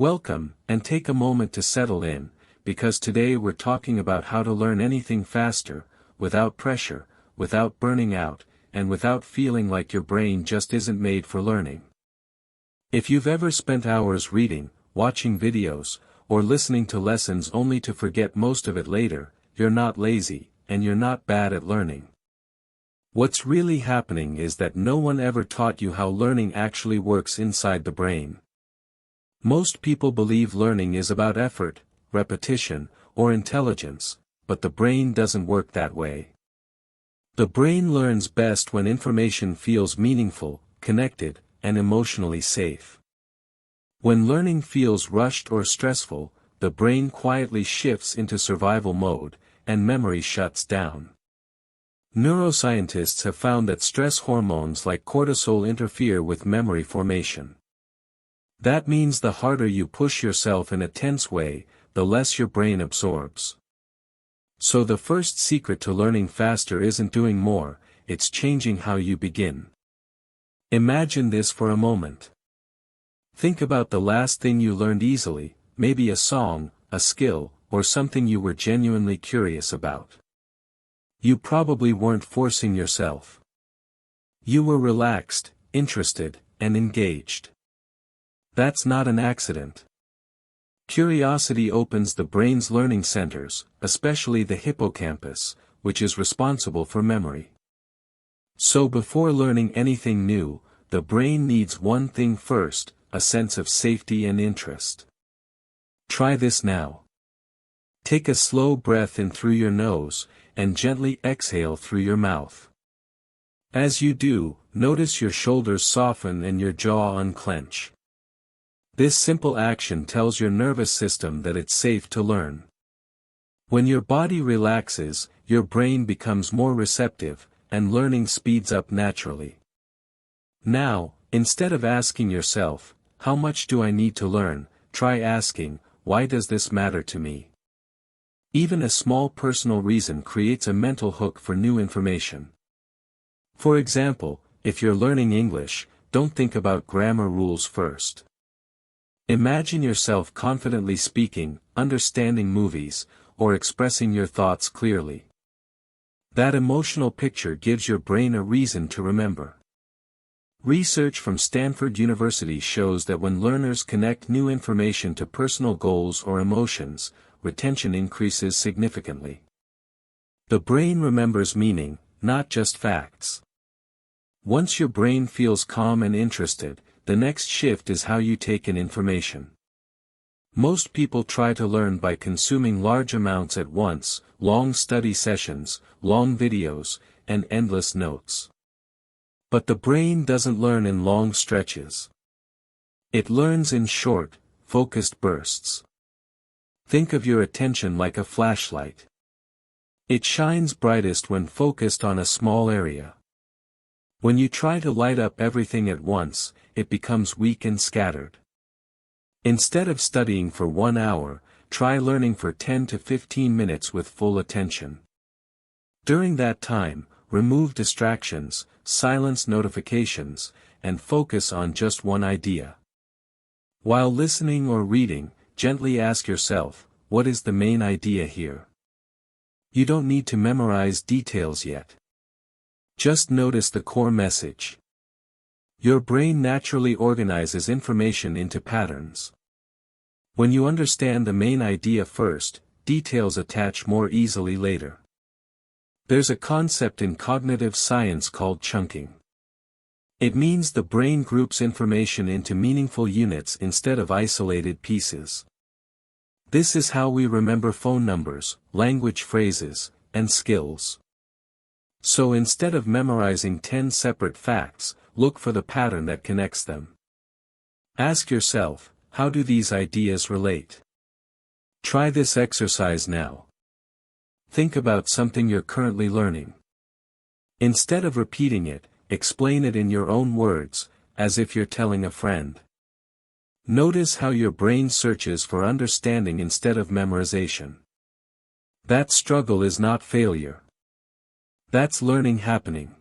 Welcome, and take a moment to settle in, because today we're talking about how to learn anything faster, without pressure, without burning out, and without feeling like your brain just isn't made for learning. If you've ever spent hours reading, watching videos, or listening to lessons only to forget most of it later, you're not lazy, and you're not bad at learning. What's really happening is that no one ever taught you how learning actually works inside the brain. Most people believe learning is about effort, repetition, or intelligence, but the brain doesn't work that way. The brain learns best when information feels meaningful, connected, and emotionally safe. When learning feels rushed or stressful, the brain quietly shifts into survival mode, and memory shuts down. Neuroscientists have found that stress hormones like cortisol interfere with memory formation. That means the harder you push yourself in a tense way, the less your brain absorbs. So the first secret to learning faster isn't doing more, it's changing how you begin. Imagine this for a moment. Think about the last thing you learned easily, maybe a song, a skill, or something you were genuinely curious about. You probably weren't forcing yourself. You were relaxed, interested, and engaged. That's not an accident. Curiosity opens the brain's learning centers, especially the hippocampus, which is responsible for memory. So before learning anything new, the brain needs one thing first, a sense of safety and interest. Try this now. Take a slow breath in through your nose, and gently exhale through your mouth. As you do, notice your shoulders soften and your jaw unclench. This simple action tells your nervous system that it's safe to learn. When your body relaxes, your brain becomes more receptive, and learning speeds up naturally. Now, instead of asking yourself, how much do I need to learn, try asking, why does this matter to me? Even a small personal reason creates a mental hook for new information. For example, if you're learning English, don't think about grammar rules first. Imagine yourself confidently speaking, understanding movies, or expressing your thoughts clearly. That emotional picture gives your brain a reason to remember. Research from Stanford University shows that when learners connect new information to personal goals or emotions, retention increases significantly. The brain remembers meaning, not just facts. Once your brain feels calm and interested, the next shift is how you take in information. Most people try to learn by consuming large amounts at once, long study sessions, long videos, and endless notes. But the brain doesn't learn in long stretches. It learns in short, focused bursts. Think of your attention like a flashlight. It shines brightest when focused on a small area. When you try to light up everything at once, it becomes weak and scattered. Instead of studying for 1 hour, try learning for 10 to 15 minutes with full attention. During that time, remove distractions, silence notifications, and focus on just one idea. While listening or reading, gently ask yourself, what is the main idea here? You don't need to memorize details yet. Just notice the core message. Your brain naturally organizes information into patterns. When you understand the main idea first, details attach more easily later. There's a concept in cognitive science called chunking. It means the brain groups information into meaningful units instead of isolated pieces. This is how we remember phone numbers, language phrases, and skills. So instead of memorizing 10 separate facts, look for the pattern that connects them. Ask yourself, how do these ideas relate? Try this exercise now. Think about something you're currently learning. Instead of repeating it, explain it in your own words, as if you're telling a friend. Notice how your brain searches for understanding instead of memorization. That struggle is not failure. That's learning happening.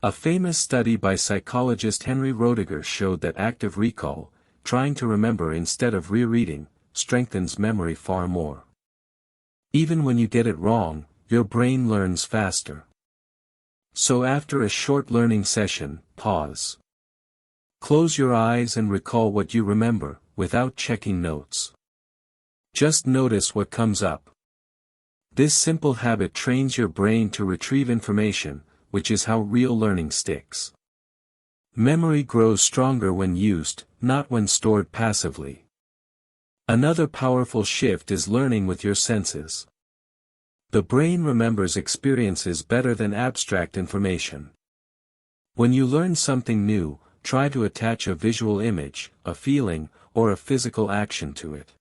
A famous study by psychologist Henry Roediger showed that active recall, trying to remember instead of rereading, strengthens memory far more. Even when you get it wrong, your brain learns faster. So after a short learning session, pause. Close your eyes and recall what you remember, without checking notes. Just notice what comes up. This simple habit trains your brain to retrieve information, which is how real learning sticks. Memory grows stronger when used, not when stored passively. Another powerful shift is learning with your senses. The brain remembers experiences better than abstract information. When you learn something new, try to attach a visual image, a feeling, or a physical action to it.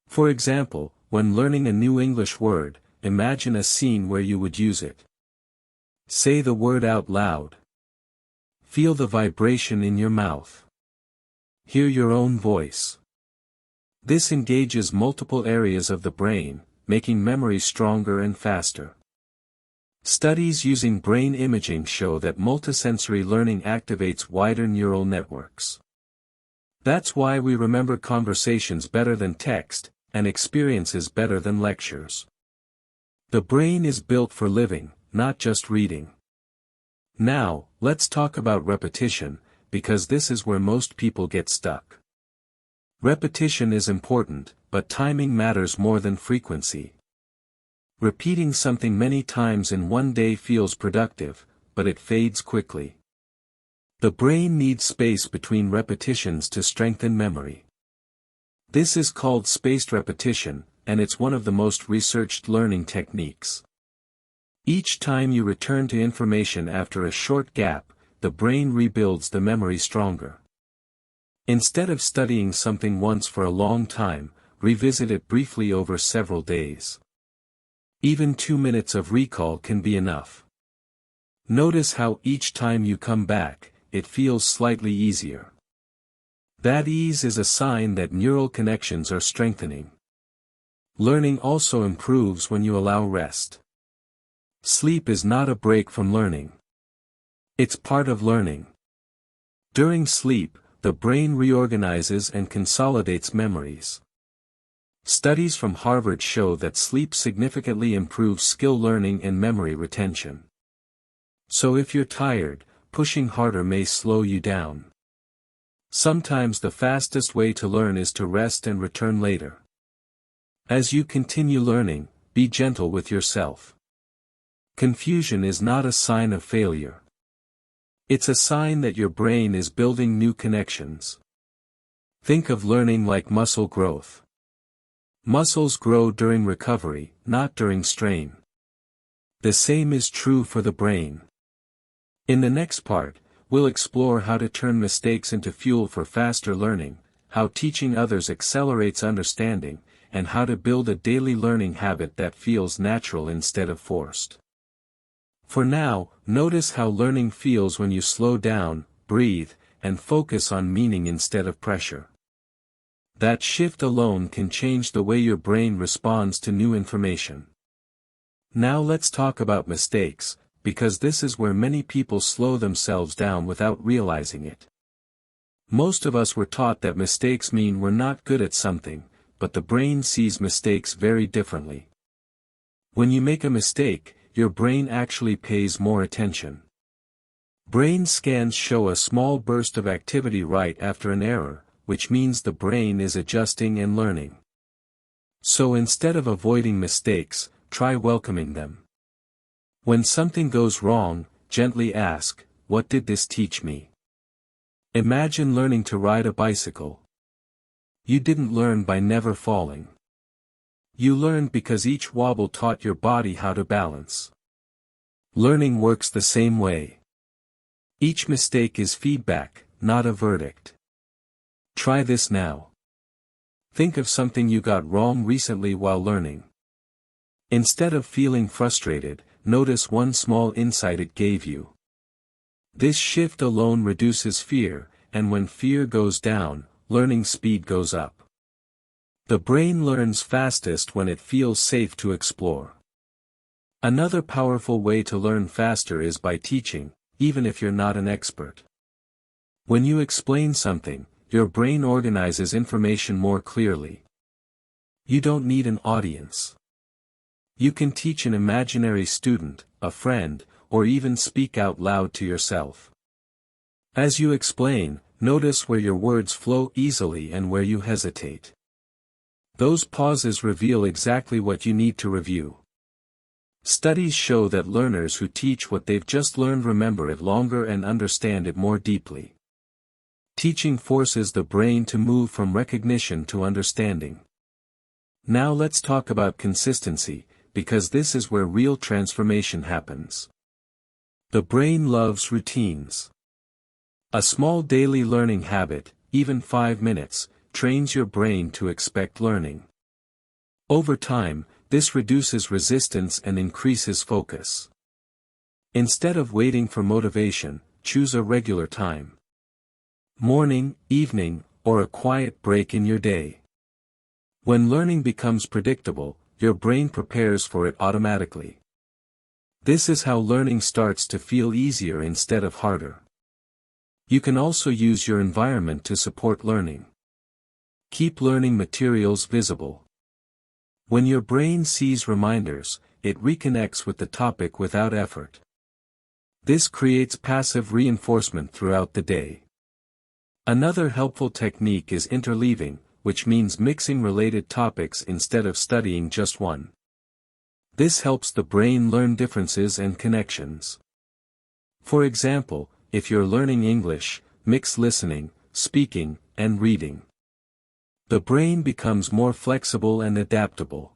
For example, when learning a new English word, imagine a scene where you would use it. Say the word out loud. Feel the vibration in your mouth. Hear your own voice. This engages multiple areas of the brain, making memory stronger and faster. Studies using brain imaging show that multisensory learning activates wider neural networks. That's why we remember conversations better than text, and experiences better than lectures. The brain is built for living, not just reading. Now, let's talk about repetition, because this is where most people get stuck. Repetition is important, but timing matters more than frequency. Repeating something many times in one day feels productive, but it fades quickly. The brain needs space between repetitions to strengthen memory. This is called spaced repetition, and it's one of the most researched learning techniques. Each time you return to information after a short gap, the brain rebuilds the memory stronger. Instead of studying something once for a long time, revisit it briefly over several days. Even 2 minutes of recall can be enough. Notice how each time you come back, it feels slightly easier. That ease is a sign that neural connections are strengthening. Learning also improves when you allow rest. Sleep is not a break from learning. It's part of learning. During sleep, the brain reorganizes and consolidates memories. Studies from Harvard show that sleep significantly improves skill learning and memory retention. So if you're tired, pushing harder may slow you down. Sometimes the fastest way to learn is to rest and return later. As you continue learning, be gentle with yourself. Confusion is not a sign of failure. It's a sign that your brain is building new connections. Think of learning like muscle growth. Muscles grow during recovery, not during strain. The same is true for the brain. In the next part, we'll explore how to turn mistakes into fuel for faster learning, how teaching others accelerates understanding, and how to build a daily learning habit that feels natural instead of forced. For now, notice how learning feels when you slow down, breathe, and focus on meaning instead of pressure. That shift alone can change the way your brain responds to new information. Now let's talk about mistakes, because this is where many people slow themselves down without realizing it. Most of us were taught that mistakes mean we're not good at something, but the brain sees mistakes very differently. When you make a mistake, your brain actually pays more attention. Brain scans show a small burst of activity right after an error, which means the brain is adjusting and learning. So instead of avoiding mistakes, try welcoming them. When something goes wrong, gently ask, "What did this teach me?" Imagine learning to ride a bicycle. You didn't learn by never falling. You learned because each wobble taught your body how to balance. Learning works the same way. Each mistake is feedback, not a verdict. Try this now. Think of something you got wrong recently while learning. Instead of feeling frustrated, notice one small insight it gave you. This shift alone reduces fear, and when fear goes down, learning speed goes up. The brain learns fastest when it feels safe to explore. Another powerful way to learn faster is by teaching, even if you're not an expert. When you explain something, your brain organizes information more clearly. You don't need an audience. You can teach an imaginary student, a friend, or even speak out loud to yourself. As you explain, notice where your words flow easily and where you hesitate. Those pauses reveal exactly what you need to review. Studies show that learners who teach what they've just learned remember it longer and understand it more deeply. Teaching forces the brain to move from recognition to understanding. Now let's talk about consistency, because this is where real transformation happens. The brain loves routines. A small daily learning habit, even 5 minutes, trains your brain to expect learning. Over time, this reduces resistance and increases focus. Instead of waiting for motivation, choose a regular time. Morning, evening, or a quiet break in your day. When learning becomes predictable, your brain prepares for it automatically. This is how learning starts to feel easier instead of harder. You can also use your environment to support learning. Keep learning materials visible. When your brain sees reminders, it reconnects with the topic without effort. This creates passive reinforcement throughout the day. Another helpful technique is interleaving, which means mixing related topics instead of studying just one. This helps the brain learn differences and connections. For example, if you're learning English, mix listening, speaking, and reading. The brain becomes more flexible and adaptable.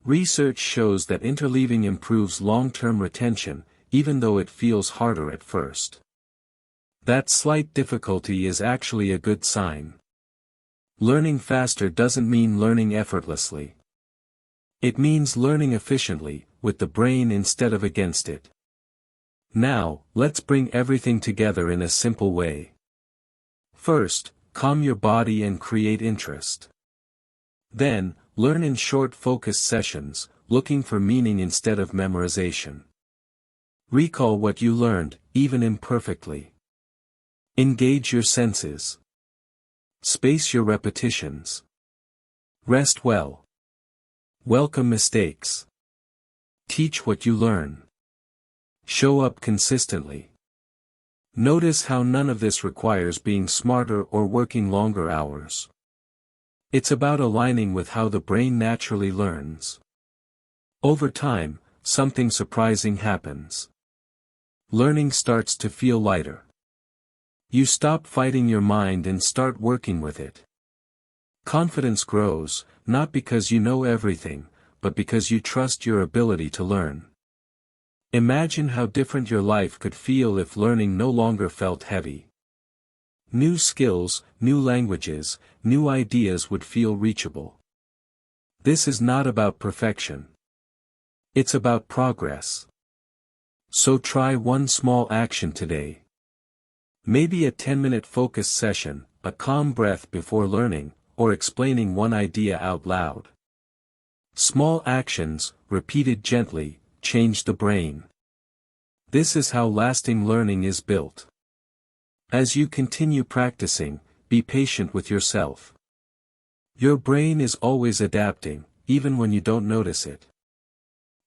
Research shows that interleaving improves long-term retention, even though it feels harder at first. That slight difficulty is actually a good sign. Learning faster doesn't mean learning effortlessly. It means learning efficiently, with the brain instead of against it. Now, let's bring everything together in a simple way. First, calm your body and create interest. Then, learn in short focused sessions, looking for meaning instead of memorization. Recall what you learned, even imperfectly. Engage your senses. Space your repetitions. Rest well. Welcome mistakes. Teach what you learn. Show up consistently. Notice how none of this requires being smarter or working longer hours. It's about aligning with how the brain naturally learns. Over time, something surprising happens. Learning starts to feel lighter. You stop fighting your mind and start working with it. Confidence grows, not because you know everything, but because you trust your ability to learn. Imagine how different your life could feel if learning no longer felt heavy. New skills, new languages, new ideas would feel reachable. This is not about perfection. It's about progress. So try one small action today. Maybe a 10-minute focused session, a calm breath before learning, or explaining one idea out loud. Small actions, repeated gently, change the brain. This is how lasting learning is built. As you continue practicing, be patient with yourself. Your brain is always adapting, even when you don't notice it.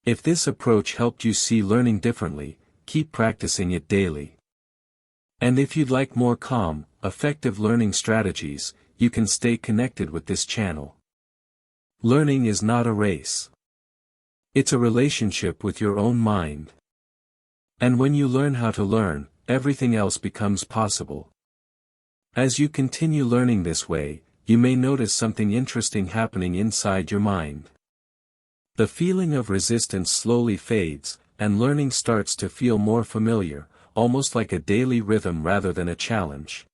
If this approach helped you see learning differently, keep practicing it daily. And if you'd like more calm, effective learning strategies, you can stay connected with this channel. Learning is not a race. It's a relationship with your own mind. And when you learn how to learn, everything else becomes possible. As you continue learning this way, you may notice something interesting happening inside your mind. The feeling of resistance slowly fades, and learning starts to feel more familiar, almost like a daily rhythm rather than a challenge.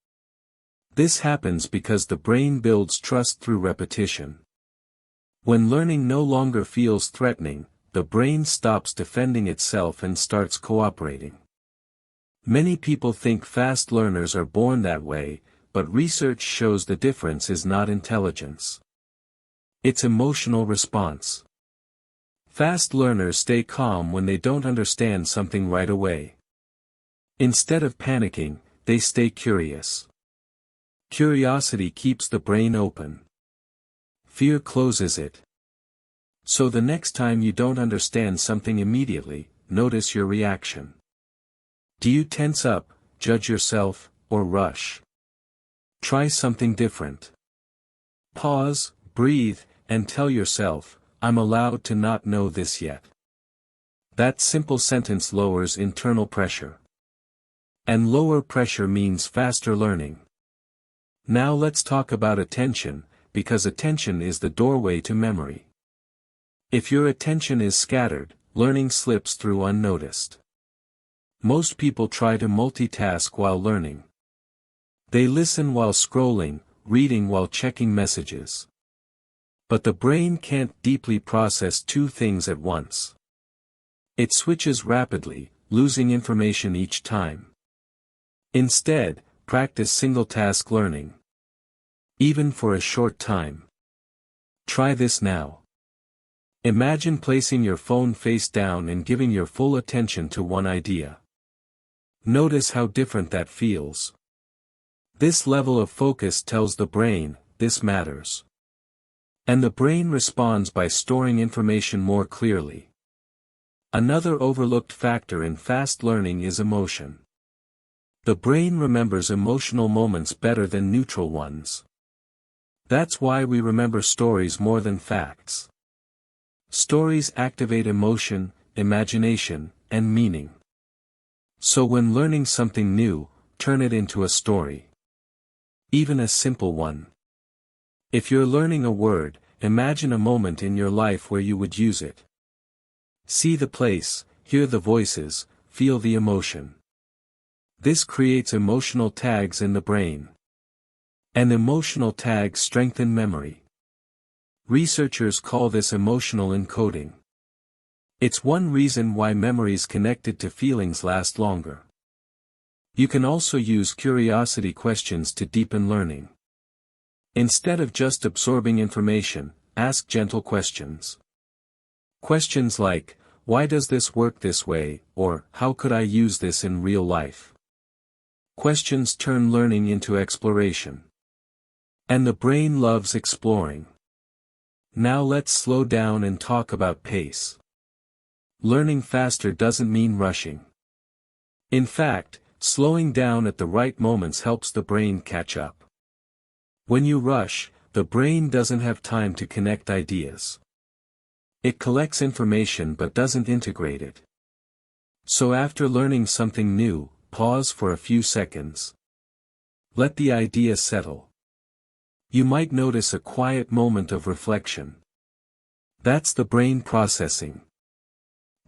This happens because the brain builds trust through repetition. When learning no longer feels threatening, the brain stops defending itself and starts cooperating. Many people think fast learners are born that way, but research shows the difference is not intelligence. It's emotional response. Fast learners stay calm when they don't understand something right away. Instead of panicking, they stay curious. Curiosity keeps the brain open. Fear closes it. So the next time you don't understand something immediately, notice your reaction. Do you tense up, judge yourself, or rush? Try something different. Pause, breathe, and tell yourself, I'm allowed to not know this yet. That simple sentence lowers internal pressure. And lower pressure means faster learning. Now let's talk about attention, because attention is the doorway to memory. If your attention is scattered, learning slips through unnoticed. Most people try to multitask while learning. They listen while scrolling, reading while checking messages. But the brain can't deeply process two things at once. It switches rapidly, losing information each time. Instead, practice single-task learning. Even for a short time. Try this now. Imagine placing your phone face down and giving your full attention to one idea. Notice how different that feels. This level of focus tells the brain, this matters. And the brain responds by storing information more clearly. Another overlooked factor in fast learning is emotion. The brain remembers emotional moments better than neutral ones. That's why we remember stories more than facts. Stories activate emotion, imagination, and meaning. So when learning something new, turn it into a story. Even a simple one. If you're learning a word, imagine a moment in your life where you would use it. See the place, hear the voices, feel the emotion. This creates emotional tags in the brain. And emotional tags strengthen memory. Researchers call this emotional encoding. It's one reason why memories connected to feelings last longer. You can also use curiosity questions to deepen learning. Instead of just absorbing information, ask gentle questions. Questions like, why does this work this way, or how could I use this in real life? Questions turn learning into exploration. And the brain loves exploring. Now let's slow down and talk about pace. Learning faster doesn't mean rushing. In fact, slowing down at the right moments helps the brain catch up. When you rush, the brain doesn't have time to connect ideas. It collects information but doesn't integrate it. So after learning something new, pause for a few seconds. Let the idea settle. You might notice a quiet moment of reflection. That's the brain processing.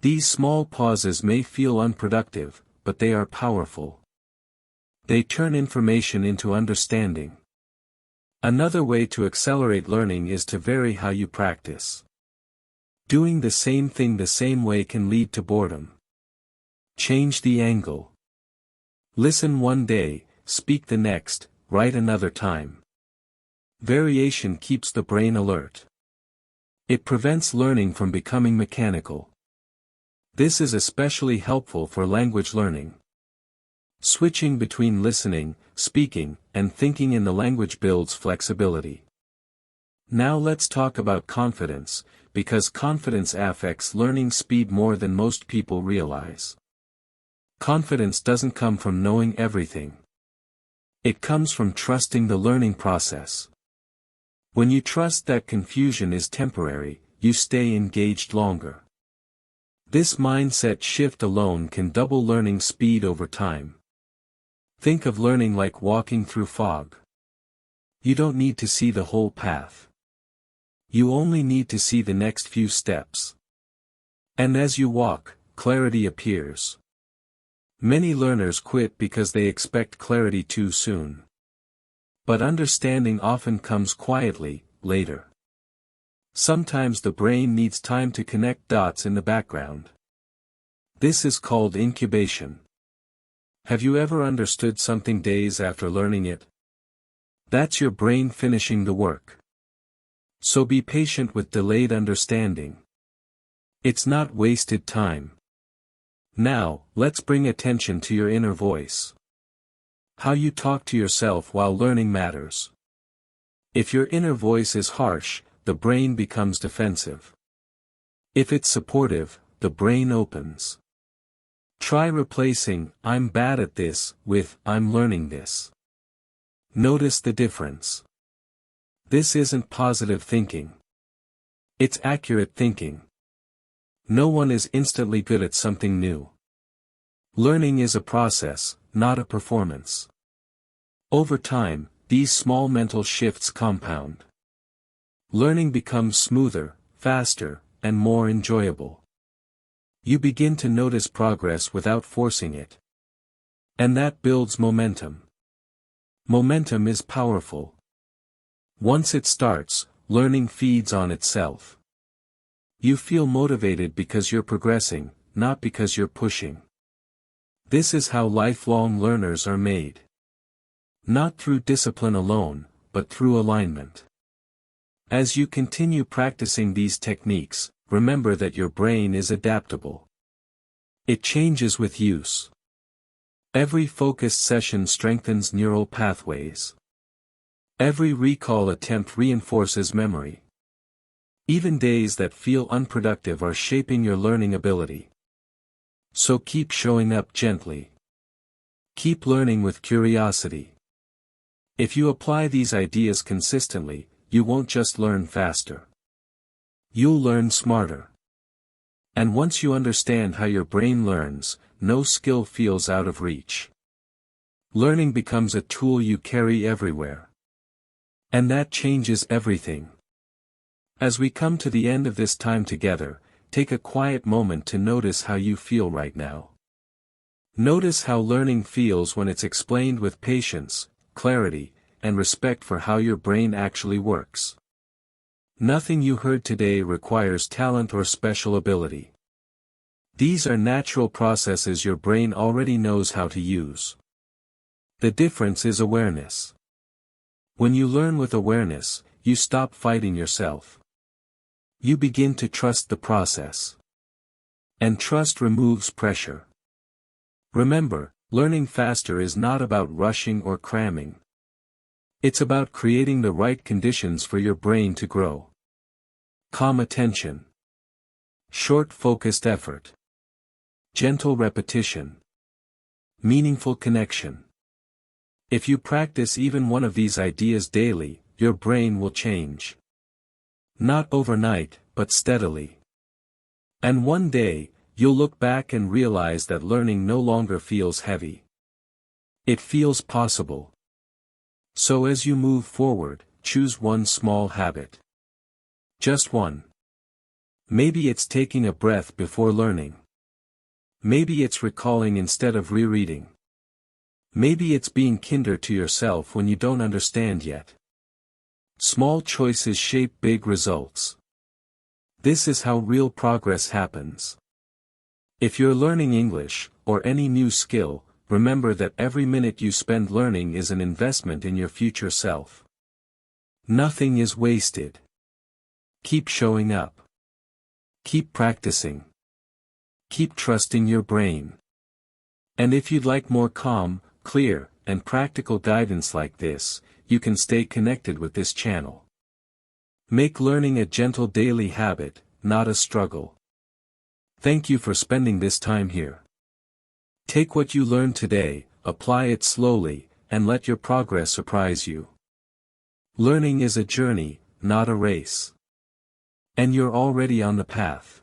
These small pauses may feel unproductive, but they are powerful. They turn information into understanding. Another way to accelerate learning is to vary how you practice. Doing the same thing the same way can lead to boredom. Change the angle. Listen one day, speak the next, write another time. Variation keeps the brain alert. It prevents learning from becoming mechanical. This is especially helpful for language learning. Switching between listening, speaking, and thinking in the language builds flexibility. Now let's talk about confidence, because confidence affects learning speed more than most people realize. Confidence doesn't come from knowing everything. It comes from trusting the learning process. When you trust that confusion is temporary, you stay engaged longer. This mindset shift alone can double learning speed over time. Think of learning like walking through fog. You don't need to see the whole path. You only need to see the next few steps. And as you walk, clarity appears. Many learners quit because they expect clarity too soon. But understanding often comes quietly, later. Sometimes the brain needs time to connect dots in the background. This is called incubation. Have you ever understood something days after learning it? That's your brain finishing the work. So be patient with delayed understanding. It's not wasted time. Now, let's bring attention to your inner voice. How you talk to yourself while learning matters. If your inner voice is harsh, the brain becomes defensive. If it's supportive, the brain opens. Try replacing "I'm bad at this" with "I'm learning this." Notice the difference. This isn't positive thinking. It's accurate thinking. No one is instantly good at something new. Learning is a process, not a performance. Over time, these small mental shifts compound. Learning becomes smoother, faster, and more enjoyable. You begin to notice progress without forcing it. And that builds momentum. Momentum is powerful. Once it starts, learning feeds on itself. You feel motivated because you're progressing, not because you're pushing. This is how lifelong learners are made. Not through discipline alone, but through alignment. As you continue practicing these techniques, remember that your brain is adaptable. It changes with use. Every focused session strengthens neural pathways. Every recall attempt reinforces memory. Even days that feel unproductive are shaping your learning ability. So keep showing up gently. Keep learning with curiosity. If you apply these ideas consistently, you won't just learn faster. You'll learn smarter. And once you understand how your brain learns, no skill feels out of reach. Learning becomes a tool you carry everywhere. And that changes everything. As we come to the end of this time together, take a quiet moment to notice how you feel right now. Notice how learning feels when it's explained with patience, clarity, and respect for how your brain actually works. Nothing you heard today requires talent or special ability. These are natural processes your brain already knows how to use. The difference is awareness. When you learn with awareness, you stop fighting yourself. You begin to trust the process. And trust removes pressure. Remember, learning faster is not about rushing or cramming. It's about creating the right conditions for your brain to grow. Calm attention. Short focused effort. Gentle repetition. Meaningful connection. If you practice even one of these ideas daily, your brain will change. Not overnight, but steadily. And one day, you'll look back and realize that learning no longer feels heavy. It feels possible. So as you move forward, choose one small habit. Just one. Maybe it's taking a breath before learning. Maybe it's recalling instead of rereading. Maybe it's being kinder to yourself when you don't understand yet. Small choices shape big results. This is how real progress happens. If you're learning English, or any new skill, remember that every minute you spend learning is an investment in your future self. Nothing is wasted. Keep showing up. Keep practicing. Keep trusting your brain. And if you'd like more calm, clear, and practical guidance like this, you can stay connected with this channel. Make learning a gentle daily habit, not a struggle. Thank you for spending this time here. Take what you learned today, apply it slowly, and let your progress surprise you. Learning is a journey, not a race. And you're already on the path.